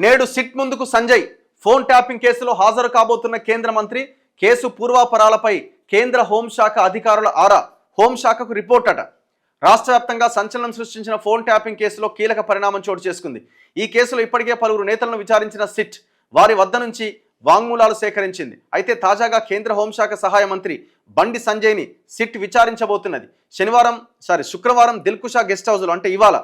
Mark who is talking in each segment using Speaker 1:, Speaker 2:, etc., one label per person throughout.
Speaker 1: నేడు సిట్ ముందుకు Sanjay. Phone tapping కేసులో హాజరు కాబోతున్న కేంద్ర మంత్రి. కేసు పూర్వాపరాలపై కేంద్ర హోంశాఖ అధికారుల ఆరా. హోంశాఖకు రిపోర్ట్ అట. రాష్ట్ర వ్యాప్తంగా సంచలనం సృష్టించిన ఫోన్ ట్యాపింగ్ కేసులో కీలక పరిణామం చోటు చేసుకుంది. ఈ కేసులో ఇప్పటికే పలువురు నేతలను విచారించిన సిట్ వారి వద్ద నుంచి వాంగ్మూలాలు సేకరించింది. అయితే తాజాగా కేంద్ర హోంశాఖ సహాయ మంత్రి బండి సంజయ్ని సిట్ విచారించబోతున్నది. శుక్రవారం దిల్కుషా గెస్ట్ హౌస్లో అంటే ఇవాళ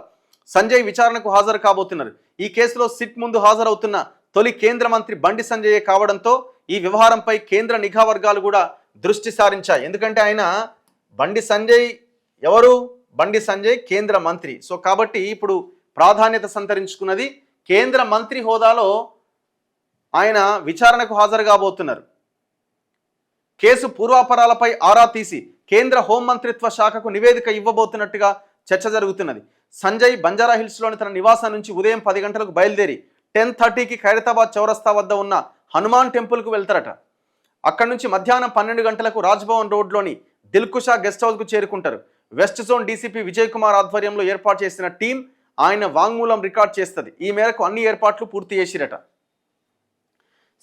Speaker 1: సంజయ్ విచారణకు హాజరు కాబోతున్నారు. ఈ కేసులో సిట్ ముందు హాజరవుతున్న తొలి కేంద్ర మంత్రి బండి సంజయ్ కావడంతో ఈ వ్యవహారంపై కేంద్ర నిఘా వర్గాలు కూడా దృష్టి సారించాయి. ఎందుకంటే ఆయన బండి సంజయ్ ఎవరు? బండి సంజయ్ కేంద్ర మంత్రి. సో కాబట్టి ఇప్పుడు ప్రాధాన్యత సంతరించుకున్నది. కేంద్ర మంత్రి హోదాలో ఆయన విచారణకు హాజరు కాబోతున్నారు. కేసు పూర్వాపరాలపై ఆరా తీసి కేంద్ర హోంమంత్రిత్వ శాఖకు నివేదిక ఇవ్వబోతున్నట్టుగా చర్చ జరుగుతున్నది. సంజయ్ బంజారాహిల్స్లోని తన నివాసం నుంచి ఉదయం 10 గంటలకు బయలుదేరి 10:30కి ఖైరతాబాద్ చౌరస్తా వద్ద ఉన్న హనుమాన్ టెంపుల్కు వెళ్తారట. అక్కడి నుంచి మధ్యాహ్నం 12 గంటలకు రాజ్భవన్ రోడ్లోని దిల్కుషా గెస్ట్ హౌస్కు చేరుకుంటారు. West zone DCP Vijay Kumar ఆధ్వర్యంలో ఏర్పాటు చేసిన టీం ఆయన వాంగ్మూలం రికార్డ్ చేస్తుంది. ఈ మేరకు అన్ని ఏర్పాట్లు పూర్తి చేసిరట.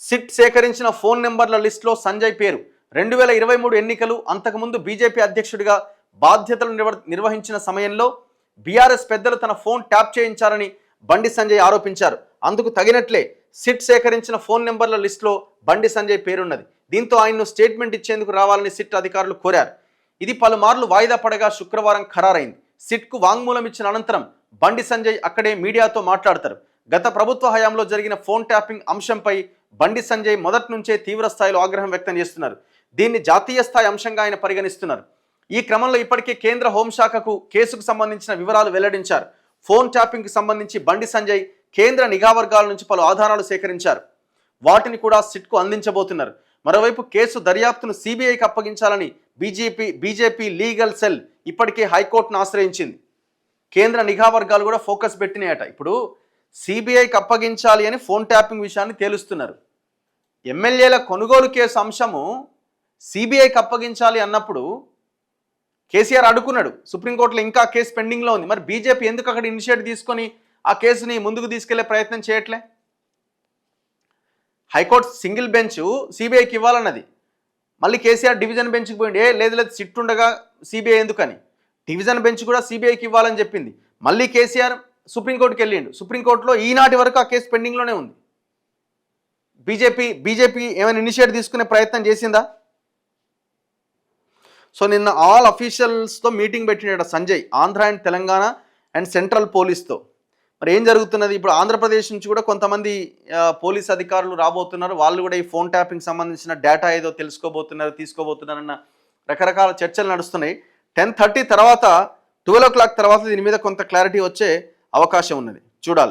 Speaker 1: సిట్ సేకరించిన ఫోన్ నెంబర్ల లిస్టులో సంజయ్ పేరు. 2023 ఎన్నికలు అంతకుముందు బీజేపీ అధ్యక్షుడిగా బాధ్యతలు నిర్వహించిన సమయంలో బీఆర్ఎస్ పెద్దలు తన ఫోన్ ట్యాప్ చేయించారని బండి సంజయ్ ఆరోపించారు. అందుకు తగినట్లే సిట్ సేకరించిన ఫోన్ నెంబర్ల లిస్టులో బండి సంజయ్ పేరున్నది. దీంతో ఆయన్ను స్టేట్మెంట్ ఇచ్చేందుకు రావాలని సిట్ అధికారులు కోరారు. ఇది పలుమార్లు వాయిదా పడగా శుక్రవారం ఖరారైంది. సిట్కు వాంగ్మూలం ఇచ్చిన అనంతరం బండి సంజయ్ అక్కడే మీడియాతో మాట్లాడతారు. గత ప్రభుత్వ హయాంలో జరిగిన ఫోన్ ట్యాపింగ్ అంశంపై బండి సంజయ్ మొదటి నుంచే తీవ్ర స్థాయిలో ఆగ్రహం వ్యక్తం చేస్తున్నారు. దీన్ని జాతీయ స్థాయి అంశంగా ఆయన పరిగణిస్తున్నారు. ఈ క్రమంలో ఇప్పటికే కేంద్ర హోంశాఖకు కేసుకు సంబంధించిన వివరాలు వెల్లడించారు. ఫోన్ ట్యాపింగ్కి సంబంధించి బండి సంజయ్ కేంద్ర నిఘా వర్గాల నుంచి పలు ఆధారాలు సేకరించారు. వాటిని కూడా సిట్కు అందించబోతున్నారు. మరోవైపు కేసు దర్యాప్తును సిబిఐకి అప్పగించాలని బీజేపీ లీగల్ సెల్ ఇప్పటికే హైకోర్టును ఆశ్రయించింది. కేంద్ర నిఘా వర్గాలు కూడా ఫోకస్ పెట్టినాయట. ఇప్పుడు సిబిఐకి అప్పగించాలి అని ఫోన్ ట్యాపింగ్ విషయాన్ని తేలుస్తున్నారు. ఎమ్మెల్యేల కొనుగోలు కేసు అంశము సిబిఐకి అప్పగించాలి అన్నప్పుడు కేసీఆర్ అడుగున్నాడు. సుప్రీంకోర్టులో ఇంకా కేసు పెండింగ్లో ఉంది. మరి బీజేపీ ఎందుకు అక్కడ ఇనిషియేటివ్ తీసుకొని ఆ కేసుని ముందుకు తీసుకెళ్లే ప్రయత్నం చేయట్లే? హైకోర్టు సింగిల్ బెంచ్ సిబిఐకి ఇవ్వాలన్నది. మళ్ళీ కేసీఆర్ డివిజన్ బెంచ్కి పోయింది. లేదు సిట్ ఉండగా సిబిఐ ఎందుకని డివిజన్ బెంచ్ కూడా సిబిఐకి ఇవ్వాలని చెప్పింది. మళ్ళీ కేసీఆర్ సుప్రీంకోర్టుకి వెళ్ళిండు. సుప్రీంకోర్టులో ఈనాటి వరకు ఆ కేసు పెండింగ్లోనే ఉంది. బీజేపీ ఏమైనా ఇనిషియేటివ్ తీసుకునే ప్రయత్నం చేసిందా? సో నిన్న ఆల్ అఫీషియల్స్తో మీటింగ్ పెట్టినాడు Sanjay, Andhra and Telangana and central పోలీస్తో. మరి ఏం జరుగుతున్నది? ఇప్పుడు ఆంధ్రప్రదేశ్ నుంచి కూడా కొంతమంది పోలీస్ అధికారులు రాబోతున్నారు. వాళ్ళు కూడా ఈ ఫోన్ ట్యాపింగ్ సంబంధించిన డేటా ఏదో తీసుకోబోతున్నారన్న రకరకాల చర్చలు నడుస్తున్నాయి. 10:30 తర్వాత 12 o'clock తర్వాత దీని మీద కొంత క్లారిటీ వచ్చే అవకాశం ఉన్నది. చూడాలి.